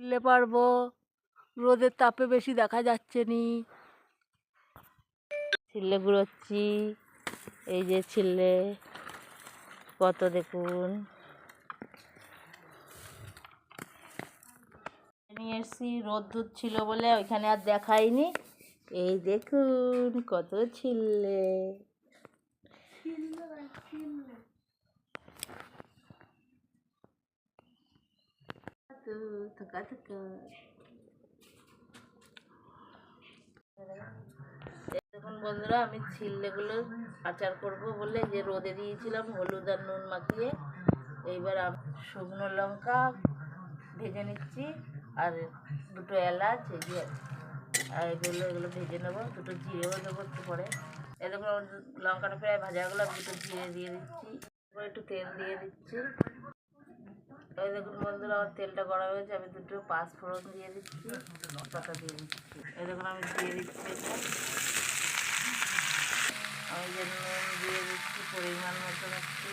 ছিলে পারবো, রোদের তাপে বেশি দেখা যাচ্ছে নি। ছিলে ঘুরোচ্ছি, এই যে ছিলে কত দেখুন নিয়ে এসছি। রোদ্দুর ছিল বলে ওইখানে আর দেখাইনি। এই দেখুন কত ছিলে। দেখুন বন্ধুরা, আমি ছিল্লেগুলো আচার করব বলে যে রোদে দিয়েছিলাম হলুদ আর নুন মাখিয়ে। এইবার আমি শুকনো লঙ্কা ভেজে নিচ্ছি আর দুটো এলাচ এই যে আর এগুলো ভেজে নেবো। দুটো জিরেও দেবো একটু পরে। এই দেখুন লঙ্কাটা প্রায় ভাজা গুলো, দুটো জিরে দিয়ে দিচ্ছি, একটু তেল দিয়ে দিচ্ছি। এই দেখুন বন্ধুরা, আমার তেলটা গরম হয়েছে, আমি দুটো পাঁচফোড়ন দিয়ে দিচ্ছি, পাতা দিয়ে দিচ্ছি। এই দেখুন আমি দিয়ে দিচ্ছি, আমি যে নুন দিয়ে দিচ্ছি পরিমাণ মতো একটু।